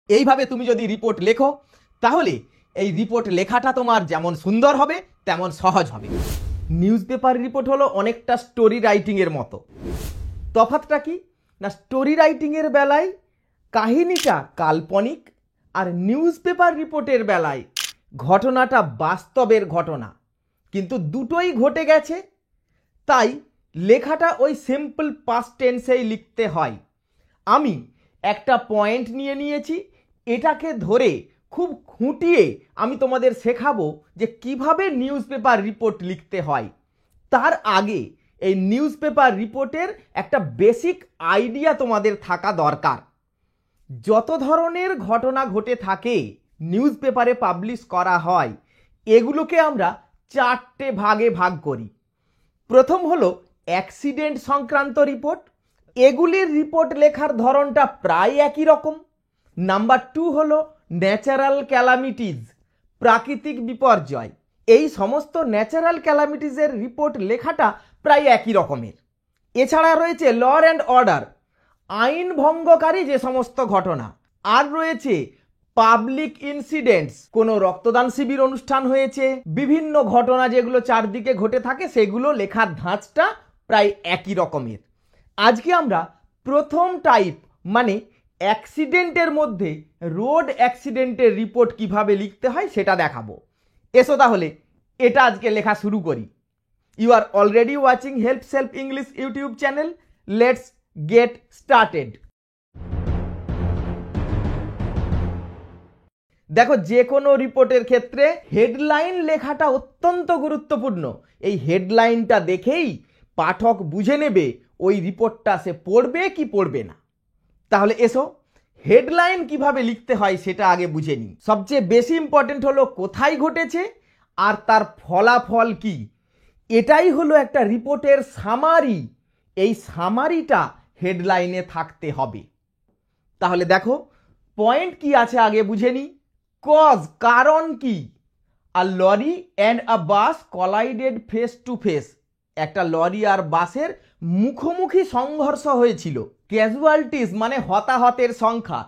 এইভাবে তুমি যদি রিপোর্ট লেখো তাহলে এই রিপোর্ট লেখাটা তোমার যেমন সুন্দর হবে তেমন সহজ হবে। নিউজ পেপার রিপোর্ট হলো অনেকটা স্টোরি রাইটিংয়ের মতো। তফাৎটা কি না, স্টোরি রাইটিংয়ের বেলায় কাহিনীটা কাল্পনিক, আর নিউজ পেপার রিপোর্টের বেলায় ঘটনাটা বাস্তবের ঘটনা, কিন্তু দুটোই ঘটে গেছে। তাই লেখাটা ওই সিম্পল পাস্ট টেন্সেই লিখতে হয়। আমি একটা পয়েন্ট নিয়ে নিয়েছি, এটাকে ধরে খুব খুঁটিয়ে আমি তোমাদের শেখাবো যে কিভাবে নিউজ পেপার রিপোর্ট লিখতে হয়। তার আগে এই নিউজ পেপার রিপোর্টের একটা বেসিক আইডিয়া তোমাদের থাকা দরকার। যত ধরনের ঘটনা ঘটে থাকে নিউজ পেপারে পাবলিশ করা হয়, এগুলোকে আমরা 4টে ভাগে ভাগ করি। প্রথম হলো অ্যাক্সিডেন্ট সংক্রান্ত রিপোর্ট, এগুলির রিপোর্ট লেখার ধরনটা প্রায় একই রকম। নাম্বার 2 হলো ন্যাচারাল ক্যালামিটিজ, প্রাকৃতিক বিপর্যয়, এই সমস্ত ন্যাচারাল ক্যালামিটিজের রিপোর্ট লেখাটা প্রায় একই রকমের। এছাড়া রয়েছে ল অ্যান্ড অর্ডার, আইন ভঙ্গকারী যে সমস্ত ঘটনা। আর রয়েছে পাবলিক ইনসিডেন্টস, কোনো রক্তদান শিবির অনুষ্ঠান হয়েছে, বিভিন্ন ঘটনা যেগুলো চারদিকে ঘটে থাকে সেগুলো লেখার ধাঁচটা প্রায় একই রকমের। আজকে আমরা প্রথম টাইপ মানে অ্যাক্সিডেন্টের মধ্যে রোড অ্যাক্সিডেন্টের রিপোর্ট কিভাবে লিখতে হয় সেটা দেখাবো। এসো তাহলে এটা আজকে লেখা শুরু করি। You are already watching help self English YouTube channel. Let's get started. দেখো, যে কোনো রিপোর্টের ক্ষেত্রে হেডলাইন লেখাটা অত্যন্ত গুরুত্বপূর্ণ। এই হেডলাইনটা দেখেই পাঠক বুঝে নেবে ওই রিপোর্টটা সে পড়বে কি পড়বে না। তাহলে এসো হেডলাইন কিভাবে লিখতে হয় সেটা আগে বুঝে নিই। সবচেয়ে বেশি ইম্পর্টেন্ট হলো কোথায় ঘটেছে আর তার ফলাফল কি। এটাই হলো একটা রিপোর্টের সামারি। এই সামারিটা হেডলাইনে থাকতে হবে। তাহলে দেখো পয়েন্ট কি আছে আগে বুঝে নিই। কজ, কারণ কি। A lorry and a bus collided face to face, একটা লরি আর বাসের মুখোমুখি সংঘর্ষ হয়েছিল। ক্যাজুয়ালিটিস মানে হতাহতের সংখ্যা,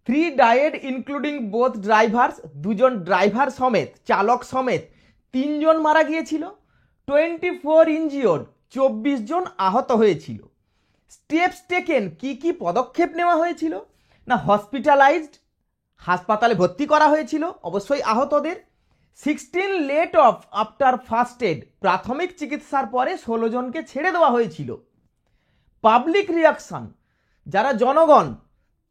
3 ডায়েড ইনক্লুডিং বোথ ড্রাইভার্স, 2জন ড্রাইভার সমেত, চালক সমেত 3 জন মারা গিয়েছিল। 24 ইনজিওর্ড, 24 জন আহত হয়েছিল। স্টেপস টেকেন, কি কি পদক্ষেপ নেওয়া হয়েছিল না, হসপিটালাইজড, হাসপাতালে ভর্তি করা হয়েছিল অবশ্যই আহতদের। 16 let off after first aid, প্রাথমিক চিকিৎসার পরে 16 জনকে ছেড়ে দেওয়া হয়েছিল। পাবলিক রিয়াকশন, যারা জনগণ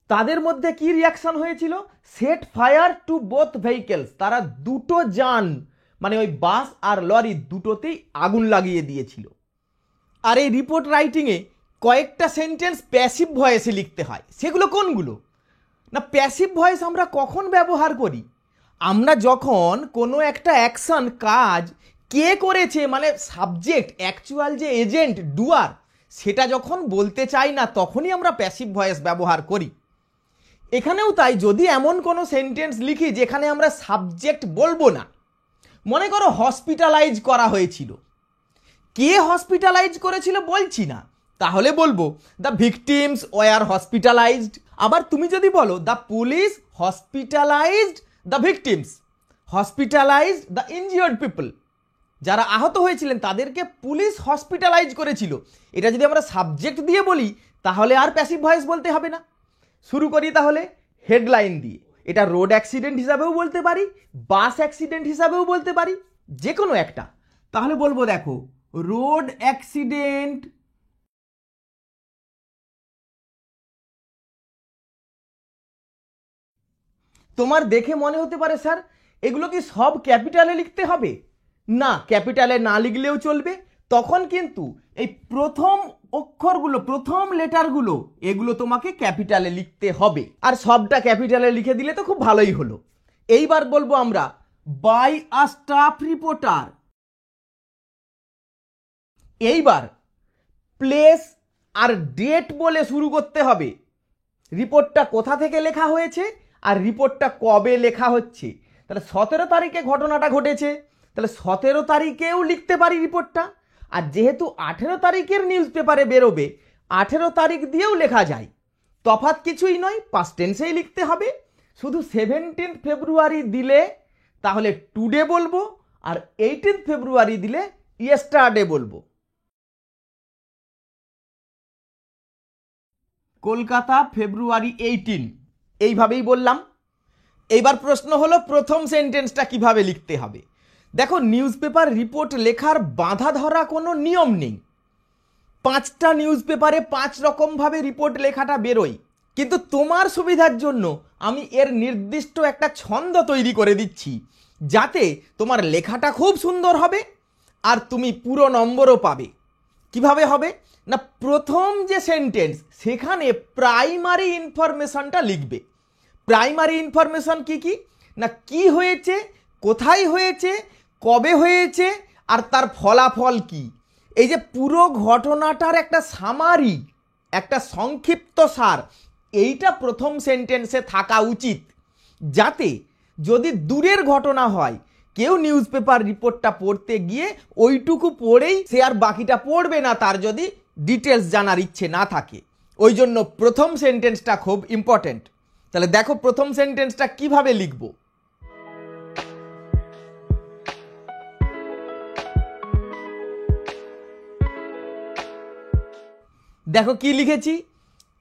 তাদের মধ্যে কি রিয়াকশন হয়েছিল, set fire to both vehicles, তারা দুটো যান মানে ওই বাস আর লরি দুটোতেই আগুন লাগিয়ে দিয়েছিল। আর এই রিপোর্ট রাইটিংয়ে কয়েকটা সেন্টেন্স প্যাসিভ ভয়েসে লিখতে হয়। সেগুলো কোনগুলো না, প্যাসিভ ভয়েস আমরা কখন ব্যবহার করি, আমরা যখন কোনো একটা অ্যাকশন কাজ কে করেছে মানে সাবজেক্ট, অ্যাকচুয়াল যে এজেন্ট ডুয়ার, সেটা যখন বলতে চাই না তখনই আমরা প্যাসিভ ভয়েস ব্যবহার করি। এখানেও তাই, যদি এমন কোনো সেন্টেন্স লিখি যেখানে আমরা সাবজেক্ট বলবো না, মনে করো হসপিটালাইজ করা হয়েছিল, কে হসপিটালাইজ করেছিল বলছি না, তাহলে বলবো দ্য ভিকটিমস ওয়ার হসপিটালাইজড। আবার তুমি যদি বলো the police hospitalised the victims, hospitalised the injured people, যারা আহত হয়েছিলেন তাদেরকে পুলিশ হসপিটালাইজ করেছিল, এটা যদি আমরা সাবজেক্ট দিয়ে বলি তাহলে আর প্যাসিভ ভয়েস বলতে হবে না। শুরু করি তাহলে হেডলাইন দিয়ে। এটা রোড অ্যাক্সিডেন্ট হিসাবেও বলতে পারি, বাস অ্যাক্সিডেন্ট হিসাবেও বলতে পারি, যে কোনো একটা। তাহলে বলবো দেখো, রোড অ্যাক্সিডেন্ট তোমার দেখে মনে হতে পারে স্যার এগুলো কি সব ক্যাপিটালে লিখতে হবে? না, ক্যাপিটালে না লিখলেও চলবে। তখন কিন্তু এই প্রথম অক্ষরগুলো, প্রথম লেটারগুলো, এগুলো তোমাকে ক্যাপিটালে লিখতে হবে। আর সবটা ক্যাপিটালে লিখে দিলে তো খুব ভালোই হলো। এইবার বলবো আমরা বাই আ স্টাফ রিপোর্টার। এইবার প্লেস আর ডেট বলে শুরু করতে হবে। রিপোর্টটা কোথা থেকে লেখা হয়েছে আর রিপোর্টটা কবে লেখা হচ্ছে। তাহলে 17 তারিখে ঘটনাটা ঘটেছে, তাহলে 17 তারিখেও লিখতে পারি রিপোর্টটা। আর যেহেতু 18 তারিখের নিউজ পেপারে বেরোবে, 18 তারিখ দিয়েও লেখা যায়। তফাৎ কিছুই নয়, পাস্ট টেন্সেই লিখতে হবে। শুধু 17 ফেব্রুয়ারি দিলে তাহলে টুডে বলবো, আর 18 ফেব্রুয়ারি দিলে ইয়েস্টারডে বলবো। কলকাতা February 18, এইভাবেই বললাম। এইবার প্রশ্ন হলো প্রথম সেন্টেন্সটা কিভাবে লিখতে হবে। দেখো, নিউজ পেপার রিপোর্ট লেখার বাঁধা ধরা কোনো নিয়ম নেই। 5টা নিউজ পেপারে 5 রকমভাবে রিপোর্ট লেখাটা বেরোয়, কিন্তু তোমার সুবিধার জন্য আমি এর নির্দিষ্ট একটা ছন্দ তৈরি করে দিচ্ছি, যাতে তোমার লেখাটা খুব সুন্দর হবে আর তুমি পুরো নম্বরও পাবে। কিভাবে হবে না, প্রথম যে সেন্টেন্স সেখানে প্রাইমারি ইনফরমেশনটা লিখবে। প্রাইমারি ইনফরমেশন কি কি না, কি হয়েছে, কোথায় হয়েছে, কবে হয়েছে, আর তার ফলাফল কি। এই যে পুরো ঘটনাটার একটা সামারি, একটা সংক্ষিপ্ত সার, এইটা প্রথম সেন্টেন্সে থাকা উচিত, যাতে যদি দূরের ঘটনা হয়, কেউ নিউজ পেপার রিপোর্টটা পড়তে গিয়ে ওইটুকু পড়েই সে আর বাকিটা পড়বে না, তার যদি ডিটেলস জানার ইচ্ছে না থাকে। ওই জন্য প্রথম সেন্টেন্সটা খুব ইম্পর্টেন্ট। তাহলে দেখো প্রথম সেন্টেন্সটা কিভাবে লিখব। দেখো কি লিখেছি,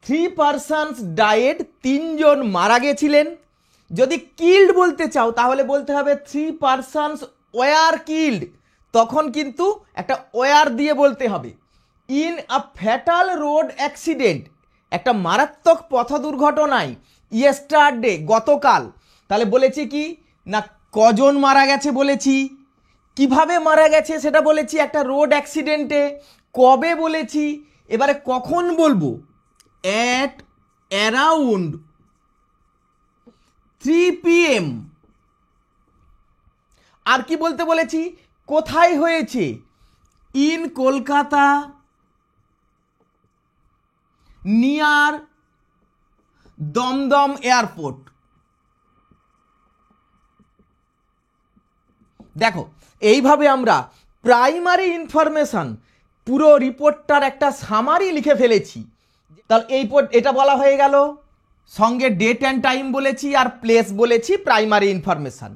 3 persons died, 3 জন মারা গেছিলেন। যদি কিল্ড বলতে চাও তাহলে বলতে হবে 3 persons were killed, তখন কিন্তু একটা ওয়ার দিয়ে বলতে হবে। In a fatal road accident, একটা মারাত্মক পথ দুর্ঘটনায়, ইয়েস্টারডে গতকাল, তাহলে বলেছি কি না কজন মারা গেছে বলেছি, কিভাবে মারা গেছে সেটা বলেছি, একটা রোড অ্যাক্সিডেন্টে, কবে বলেছি, এবারে কখন বলবো, অ্যাট অ্যারাউন্ড 3 PM। আর কি বলতে বলেছি, কোথায় হয়েছে, in Kolkata near Dumdum airport. দেখো এইভাবে আমরা প্রাইমারি ইনফরমেশন পুরো রিপোর্টটার একটা সামারি লিখে ফেলেছি। তাহলে এটা বলা হয়ে গেল, সঙ্গে ডেট অ্যান্ড টাইম বলেছি আর প্লেস বলেছি, প্রাইমারি ইনফরমেশন।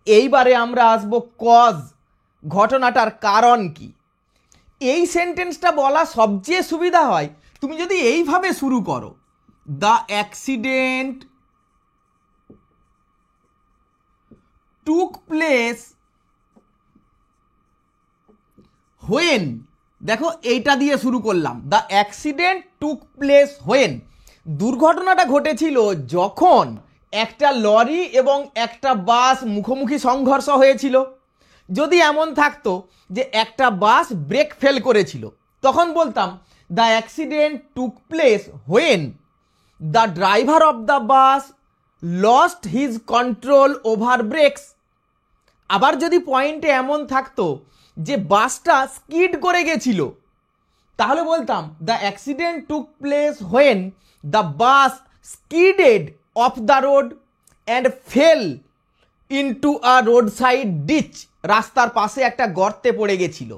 এইবারে আমরা আসবো কজ, ঘটনাটার কারণ কি। এই সেন্টেন্সটা বলা সবচেয়ে সুবিধা হয় তুমি যদি এইভাবে শুরু করো, the accident took place when. দেখো এইটা দিয়ে শুরু করলাম, the accident took place when. দুর্ঘটনাটা ঘটেছিল যখন একটা লরি এবং একটা বাস মুখোমুখি সংঘর্ষ হয়েছিল। যদি এমন থাকতো যে একটা বাস ব্রেক ফেল করেছিল, তখন বলতাম the accident took place when the driver of the bus lost his control over ব্রেকস। আবার যদি পয়েন্টে এমন থাকতো যে বাসটা স্কিড করে গেছিল, তাহলে বলতাম the accident took place when the bus skidded off the road and fell into a road side ditch. রাস্তার পাশে একটা গর্তে পড়ে গেছিল।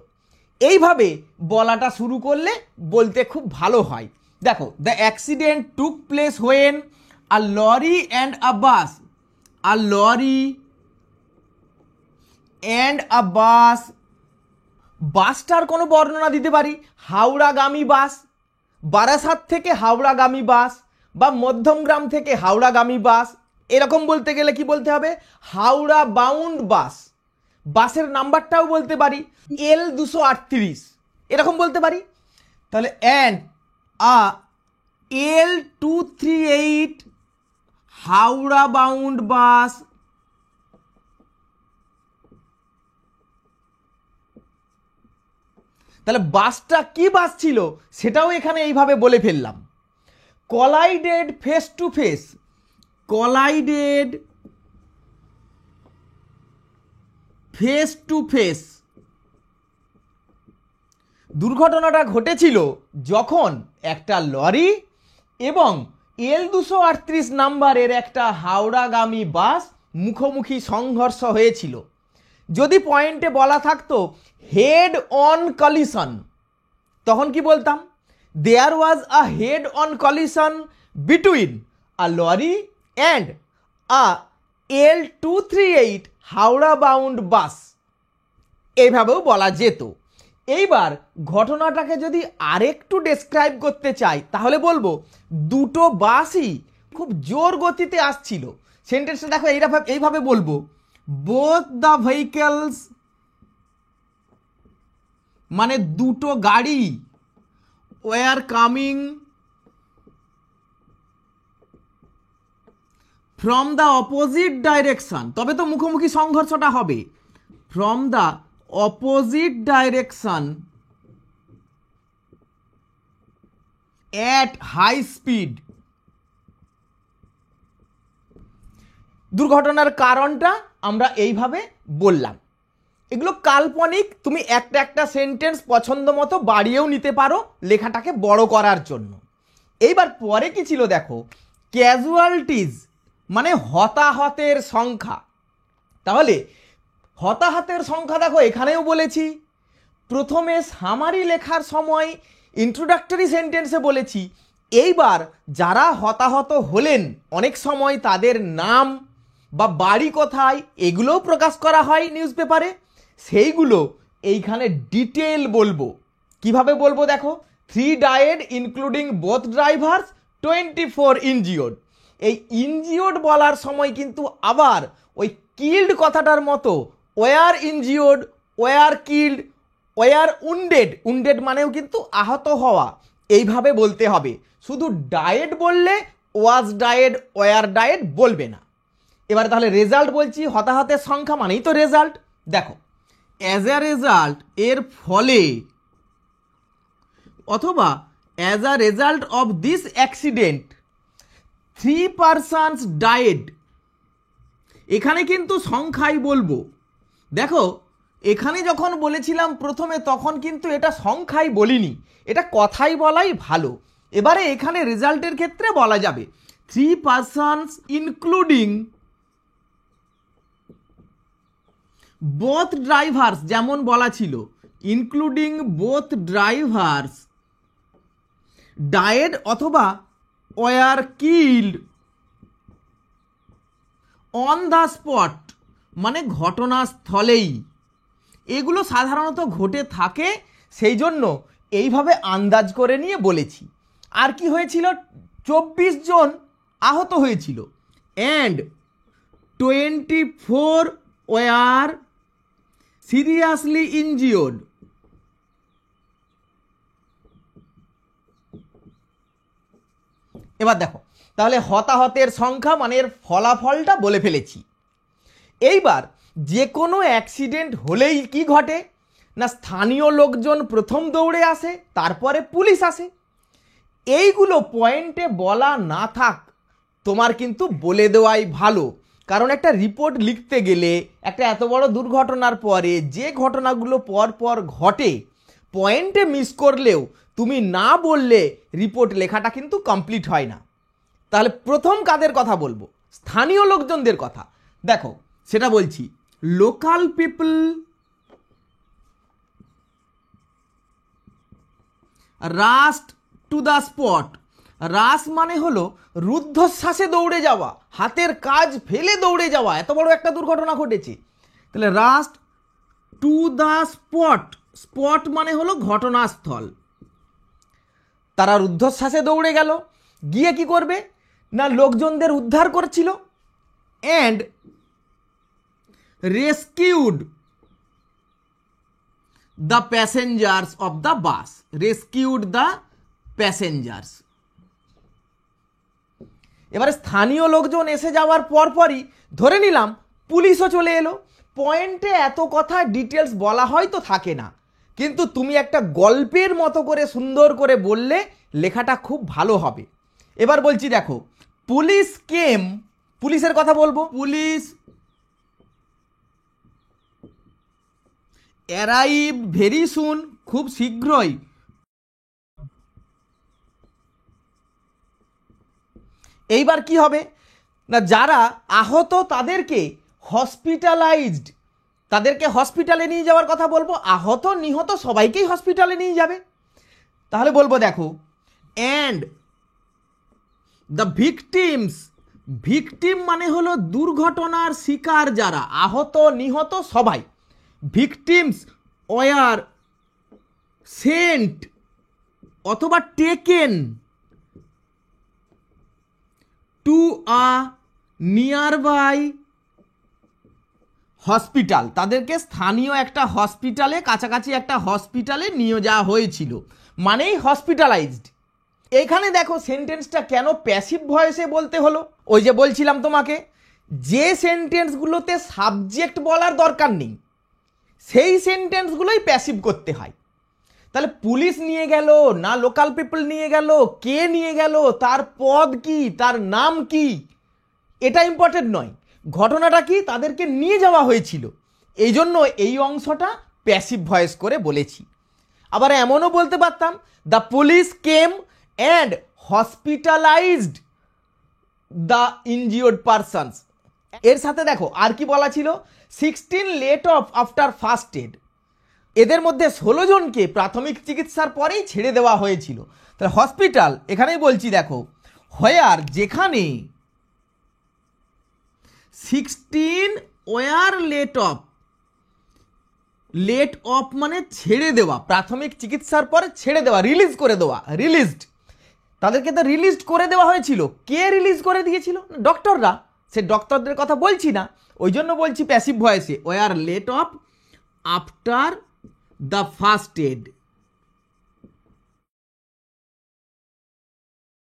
এইভাবে বলাটা শুরু করলে বলতে খুব ভালো হয়। দেখো, the accident took place when a lorry and a bus, a lorry and a bus. বাসটার কোনো বর্ণনা দিতে পারি, হাওড়াগামী বাস, বারাসাত থেকে হাওড়াগামী বাস, বা মধ্যমগ্রাম থেকে হাওড়াগামী বাস। এরকম বলতে গেলে কি বলতে হবে, হাওড়া বাউন্ড বাস। বাসের নাম্বারটাও বলতে পারি, L238, এরকম বলতে পারি। তাহলে and a L238 Howrah bound bus তাহলে বাসটা কি বাস ছিল সেটাও এখানে এইভাবে বলে ফেললাম। Collided face to face, collided face to face. দুর্ঘটনাটা ঘটেছিল যখন একটা লরি এবং L238 নাম্বারের একটা হাওড়াগামী বাস মুখোমুখি সংঘর্ষ হয়েছিল। যদি পয়েন্টে বলা থাকতো হেড অন কলিশন, তখন কি বলতাম, there was a head on collision between a lorry and a L238 Howrah bound bus, এইভাবেও বলা যেত। এইবার ঘটনাটাকে যদি আরেকটু ডেসক্রাইব করতে চাই তাহলে বলবো দুটো বাসই খুব জোর গতিতে আসছিল। সেন্টেন্সটা দেখো এইভাবে বলবো, বোথ দ্য ভেহিকলস, মানে দুটো গাড়ি, were coming from the opposite direction, তবে তো মুখোমুখি সংঘর্ষটা হবে, from the opposite direction at high speed. দুর্ঘটনার কারণটা আমরা এইভাবে বললাম। এগুলো কাল্পনিক, তুমি একটা একটা সেন্টেন্স পছন্দ মতো বাড়িয়েও নিতে পারো লেখাটাকে বড় করার জন্য। এইবার পরে কি ছিল দেখো, ক্যাজুয়ালিটিজ মানে হতাহতের সংখ্যা। তাহলে হতাহতের সংখ্যা দেখো এখানেও বলেছি, প্রথমে সামারি লেখার সময় ইন্ট্রোডাক্টরি সেন্টেন্সে বলেছি। এইবার যারা হতাহত হলেন অনেক সময় তাদের নাম বা বাড়ি কোথায় এগুলোও প্রকাশ করা হয় নিউজ পেপারে, সেইগুলো এইখানে ডিটেল বলবো। কিভাবে বলবো দেখো, 3 died including both drivers, 24 injured. এই ইনজিওর্ড বলার সময় কিন্তু আবার ওই কিল্ড কথাটার মতো were injured, were killed, were wounded, wounded মানেও কিন্তু আহত হওয়া, এইভাবে বলতে হবে। শুধু ডায়েড বললে ওয়াজ ডায়েড, ওয়ার ডায়েড বলবে না। এবার তাহলে রেজাল্ট বলছি, হতাহতের সংখ্যা মানেই তো রেজাল্ট। দেখো, অ্যাজ এ রেজাল্ট এর ফলে অথবা as a result of this accident 3 persons died. এখানে কিন্তু সংখ্যাই বলবো। দেখো এখানে যখন বলেছিলাম প্রথমে তখন কিন্তু এটা সংখ্যাই বলিনি, এটা কথাই বলাই ভালো। এবারে এখানে রেজাল্টের ক্ষেত্রে বলা যাবে 3 পারসনস ইনক্লুডিং বোথ ড্রাইভার্স, যেমন বলা ছিল ইনক্লুডিং বোথ ড্রাইভার্স ডায়েড অথবা were killed on the spot, মানে ঘটনাস্থলেই। এগুলো সাধারণত ঘটে থাকে, সেই জন্য এইভাবে আন্দাজ করে নিয়ে বলেছি। আর কি হয়েছিল, 24 জন আহত হয়েছিল, অ্যান্ড 24 ওয়ার সিরিয়াসলি ইনজিওর্ড। এবার দেখো, তাহলে হতাহতের সংখ্যা মানে এর ফলাফলটা বলে ফেলেছি। এইবার যে কোনো অ্যাক্সিডেন্ট হলেই কি ঘটে না, স্থানীয় লোকজন প্রথম দৌড়ে আসে, তারপরে পুলিশ আসে। এইগুলো পয়েন্টে বলা না থাক, তোমার কিন্তু বলে দেওয়াই ভালো। কারণ একটা রিপোর্ট লিখতে গেলে একটা এত বড় দুর্ঘটনার পরে যে ঘটনাগুলো পর পর ঘটে, পয়েন্টে মিস করলেও তুমি না বললে রিপোর্ট লেখাটা কিন্তু কমপ্লিট হয় না। তাহলে প্রথম কাদের কথা বলবো, স্থানীয় লোকজনদের কথা। দেখো সেটা বলছি, local people rushed to the spot. Rush মানে হলো রুদ্ধশ্বাসে দৌড়ে যাওয়া, হাতের কাজ ফেলে দৌড়ে যাওয়া, এত বড় একটা দুর্ঘটনা ঘটেছে। তাহলে রাশড টু দ্য স্পট, স্পট মানে হলো ঘটনাস্থল। তারা রুদ্ধশ্বাসে দৌড়ে গেল, গিয়ে কি করবে না লোকজনদের উদ্ধার করছিল, and rescued the passengers of the bus, rescued the passengers. এবারে স্থানীয় লোকজন এসে যাওয়ার পরপরই ধরে নিলাম পুলিশও চলে এলো। পয়েন্টে এত কথা ডিটেলস বলা হয়তো থাকে না, কিন্তু তুমি একটা গল্পের মতো করে সুন্দর করে বললে লেখাটা খুব ভালো হবে। এবার বলছি দেখো, পুলিশ কেম, পুলিশের কথা বলবো, পুলিশ অ্যারাইভ ভেরি সুন, খুব শীঘ্রই। এইবার কি হবে না, যারা আহত তাদেরকে হসপিটালাইজড, তাদেরকে হসপিটালে নিয়ে যাওয়ার কথা বলবো। আহত নিহত সবাইকেই হসপিটালে নিয়ে যাবে। তাহলে বলবো দেখো, অ্যান্ড দ্য ভিকটিমস ভিকটিম মানে হলো দুর্ঘটনার শিকার যারা, আহত নিহত সবাই। ভিকটিমস ওয়ার সেন্ট অথবা taken to a nearby hospital, তাদেরকে স্থানীয় একটা হসপিটালে, কাছাকাছি একটা হসপিটালে নিয়ে যাওয়া হয়েছিল, মানেই হসপিটালাইজড। এখানে দেখো সেন্টেন্সটা কেন প্যাসিভ ভয়েসে বলতে হলো। ওই যে বলছিলাম তোমাকে, যে সেন্টেন্সগুলোতে সাবজেক্ট বলার দরকার নেই সেই সেন্টেন্সগুলোই প্যাসিভ করতে হয়। তাহলে পুলিশ নিয়ে গেল না লোকাল পিপল নিয়ে গেল, কে নিয়ে গেল, তার পদ কি, তার নাম কি, এটা ইম্পর্টেন্ট নয়, ঘটনাটা কি, তাদেরকে নিয়ে যাওয়া হয়েছিল। এই জন্য এই অংশটা প্যাসিভ ভয়েস করে বলেছি। আবার এমনও বলতে পারতাম, the police came and hospitalised the injured persons. এর সাথে দেখো আর কি বলা ছিল, 16 let off after first aid. এদের মধ্যে 16 জনকে প্রাথমিক চিকিৎসার পরেই ছেড়ে দেওয়া হয়েছিল। তাহলে হসপিটাল এখানেই বলছি দেখো, হোয়ার যেখানে 16 were let off, let off মানে ছেড়ে দেওয়া, প্রাথমিক চিকিৎসার পরে ছেড়ে দেওয়া, রিলিজ করে দেওয়া, রিলিজড, তাদেরকে তো রিলিজ করে দেওয়া হয়েছিল। কে রিলিজ করে দিয়েছিল? ডক্টররা। সে ডক্টরদের কথা বলছি না, ওই জন্য বলছি প্যাসিভ ভয়েসে, were let off after the first aid.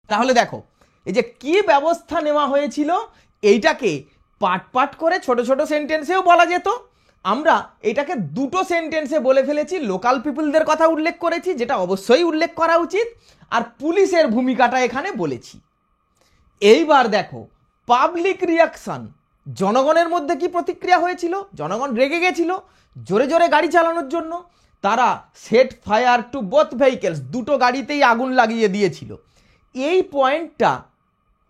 তাহলে দেখো এই যে কি ব্যবস্থা নেওয়া হয়েছিল, এইটাকে পার্ট পার্ট করে ছোট ছোট সেন্টেন্সেও বলা যেত। আমরা এটাকে দুটো সেন্টেন্সে বলে ফেলেছি, লোকাল পিপলদের কথা উল্লেখ করেছি, যেটা অবশ্যই উল্লেখ করা উচিত, আর পুলিশের ভূমিকাটা এখানে বলেছি। এইবার দেখো পাবলিক রিয়াকশন, জনগণের মধ্যে কি প্রতিক্রিয়া হয়েছিল? জনগণ রেগে গেছিল জোরে জোরে গাড়ি চালানোর জন্য, তারা set fire to both vehicles, দুটো গাড়িতেই আগুন লাগিয়ে দিয়েছিল। এই পয়েন্টটা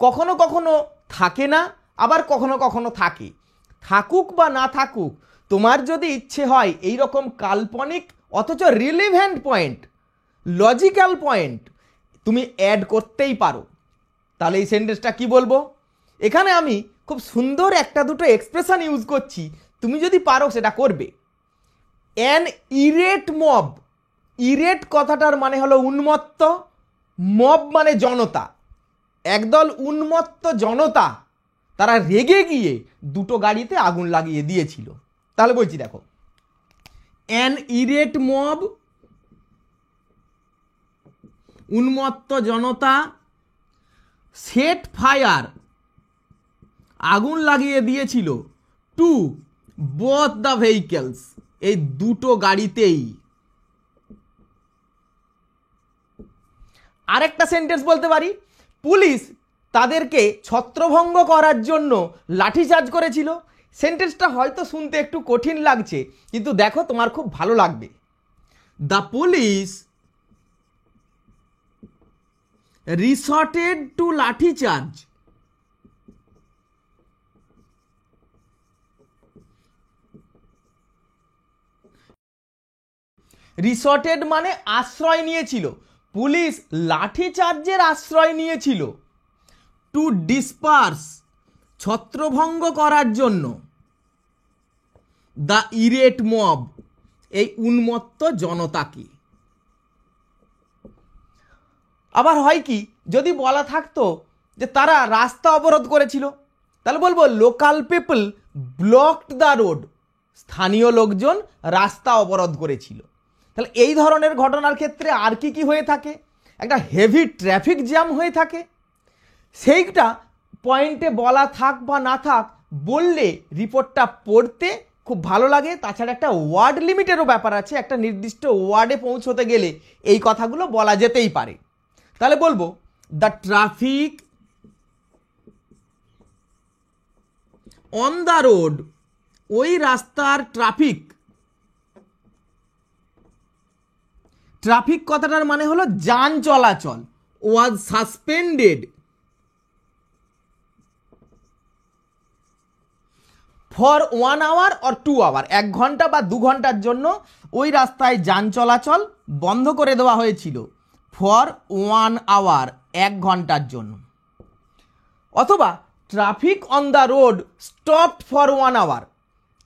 কখনো কখনো থাকে না, আবার কখনো কখনো থাকে। থাকুক বা না থাকুক, তোমার যদি ইচ্ছে হয় এই রকম কাল্পনিক অথচ রিলেভেন্ট পয়েন্ট, লজিক্যাল পয়েন্ট তুমি অ্যাড করতেই পারো। তাহলে এই সেন্টেন্সটা কি বলবো? এখানে আমি খুব সুন্দর একটা দুটো এক্সপ্রেশন ইউজ করছি, তুমি যদি পারো সেটা করবে। অ্যান ইরেট মব, ইরেট কথাটার মানে হলো উন্মত্ত, মব মানে জনতা, একদল উন্মত্ত জনতা তারা রেগে গিয়ে দুটো গাড়িতে আগুন লাগিয়ে দিয়েছিল। তাহলে বলছি দেখো, অ্যান ইরেট মব, উন্মত্ত জনতা, সেট ফায়ার আগুন লাগিয়ে দিয়েছিল, টু বোথ দ্য ভেহিকেলস এই দুটো গাড়িতেই। আরেকটা সেন্টেন্স বলতে পারি, পুলিশ তাদেরকে ছত্রভঙ্গ করার জন্য লাঠিচার্জ করেছিল। সেন্টেন্সটা হয়তো শুনতে একটু কঠিন লাগছে, কিন্তু দেখো তোমার খুব ভালো লাগবে। দ্য পুলিশ রিসর্টেড টু লাঠিচার্জ, রিসর্টেড মানে আশ্রয় নিয়েছিল, পুলিশ লাঠিচার্জের আশ্রয় নিয়েছিল, টু ডিসপার্স ছত্রভঙ্গ করার জন্য, দ্য ইরেট মব এই উন্মত্ত জনতাকে। আবার হয় কি, যদি বলা থাকতো যে তারা রাস্তা অবরোধ করেছিল, তাহলে বলবো local people blocked the road, স্থানীয় লোকজন রাস্তা অবরোধ করেছিল। তাহলে এই ধরনের ঘটনার ক্ষেত্রে আর কি কি হয়ে থাকে, একটা হেভি ট্রাফিক জ্যাম হয়ে থাকে, সেইটা পয়েন্টে বলা থাক বা না থাক, বললে রিপোর্টটা পড়তে খুব ভালো লাগে। তাছাড়া একটা ওয়ার্ড লিমিটেরও ব্যাপার আছে, একটা নির্দিষ্ট ওয়ার্ডে পৌঁছতে গেলে এই কথাগুলো বলা যেতেই পারে। তাহলে বলবো the traffic on the road, ওই রাস্তার ট্রাফিক, ট্রাফিক কথাটার মানে হলো যান চলাচল, was suspended for 1 hour or 2 hour, 1 ঘন্টা বা 2 ঘন্টার জন্য ওই রাস্তায় যান চলাচল বন্ধ করে দেওয়া হয়েছিল, ফর 1 আওয়ার 1 ঘন্টার জন্য। অথবা traffic on the road stopped for 1 hour.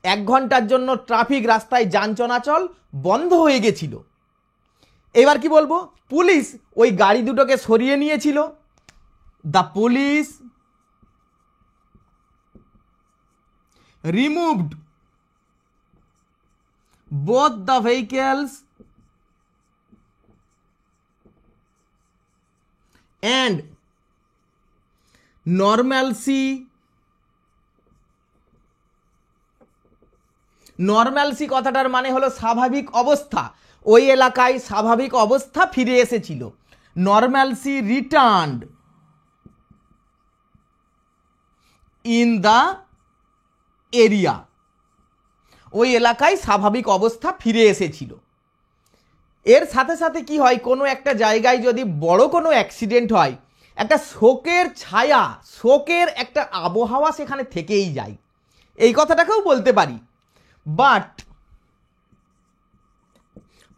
1 ঘন্টার জন্য ট্রাফিক, রাস্তায় যান চলাচল বন্ধ হয়ে গেছিল। এবার কি বলবো, পুলিশ ওই গাড়ি দুটোকে সরিয়ে নিয়েছিল। The police removed both the vehicles and normalcy কথাটার মানে হলো স্বাভাবিক অবস্থা। ওই এলাকায় স্বাভাবিক অবস্থা ফিরে এসেছিল। Normalcy returned in the area. ওই এলাকায় স্বাভাবিক অবস্থা ফিরে এসেছিল। এর সাথে সাথে কি হয়, কোনো একটা জায়গায় যদি বড় কোনো অ্যাক্সিডেন্ট হয়, একটা শোকের ছায়া, শোকের একটা আবহাওয়া সেখানে থেকেই যায়, এই কথাটাকেও বলতে পারি। But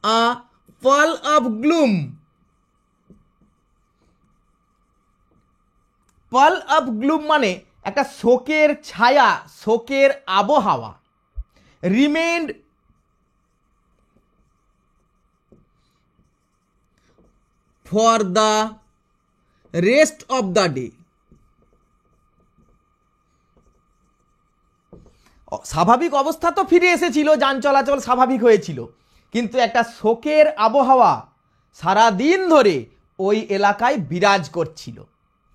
a pall of gloom, pall of gloom মানে একটা শোকের ছায়া, শোকের আবহাওয়া। Remained for the rest of the day. স্বাভাবিক অবস্থা তো ফিরে এসেছিল, যান চলাচল স্বাভাবিক হয়েছিল, কিন্তু একটা শোকের আবহাওয়া সারা দিন ধরে ওই এলাকায় বিরাজ করছিল।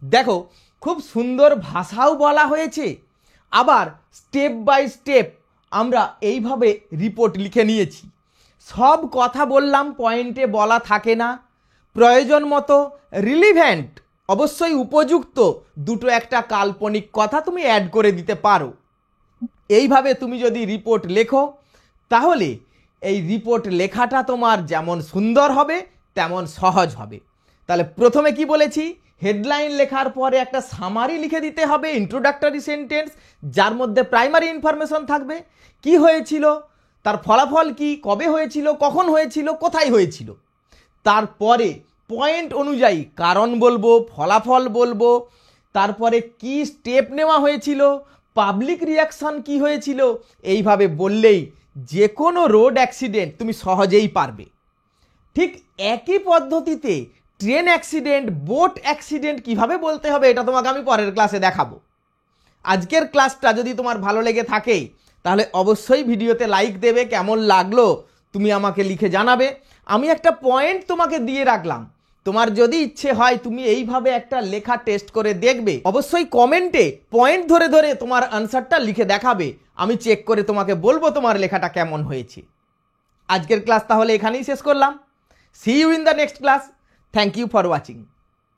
দেখো, খুব সুন্দর ভাষাও বলা হয়েছে, আবার স্টেপ বাই স্টেপ আমরা এইভাবে রিপোর্ট লিখে নিয়েছি। সব কথা বললাম, পয়েন্টে বলা থাকে না, প্রয়োজন মতো রিলিভেন্ট, অবশ্যই উপযুক্ত দুটো একটা কাল্পনিক কথা তুমি অ্যাড করে দিতে পারো। এইভাবে তুমি যদি রিপোর্ট লেখো, তাহলে এই রিপোর্ট লেখাটা তোমার যেমন সুন্দর হবে তেমন সহজ হবে। তাহলে প্রথমে কি বলেছি, হেডলাইন লেখার পরে একটা সামারি লিখে দিতে হবে, ইন্ট্রোডাক্টরি সেন্টেন্স, যার মধ্যে প্রাইমারি ইনফরমেশন থাকবে, কি হয়েছিল, তার ফলাফল কি, কবে হয়েছিল, কখন হয়েছিল, কোথায় হয়েছিল। তারপরে পয়েন্ট অনুযায়ী কারণ বলবো, ফলাফল বলবো, তারপরে কি স্টেপ নেওয়া হয়েছিল, পাবলিক রিয়াকশন কি হয়েছিল। এইভাবে বললেই যে কোনো রোড অ্যাক্সিডেন্ট তুমি সহজেই পারবে। ঠিক একই পদ্ধতিতে ট্রেন অ্যাক্সিডেন্ট, বোট অ্যাক্সিডেন্ট কিভাবে বলতে হবে, এটা তোমাকে আমি পরের ক্লাসে দেখাবো। আজকের ক্লাসটা যদি তোমার ভালো লেগে থাকে, তাহলে অবশ্যই ভিডিওতে লাইক দেবে, কেমন লাগলো তুমি আমাকে লিখে জানাবে। আমি একটা পয়েন্ট তোমাকে দিয়ে রাখলাম, তোমার যদি ইচ্ছে হয় তুমি এইভাবে একটা লেখা টেস্ট করে দেখবে, অবশ্যই কমেন্টে পয়েন্ট ধরে ধরে তোমার আনসারটা লিখে দেখাবে, আমি চেক করে তোমাকে বলবো তোমার লেখাটা কেমন হয়েছে। আজকের ক্লাস তাহলে এখানেই শেষ করলাম। See you in the next class. Thank you for watching.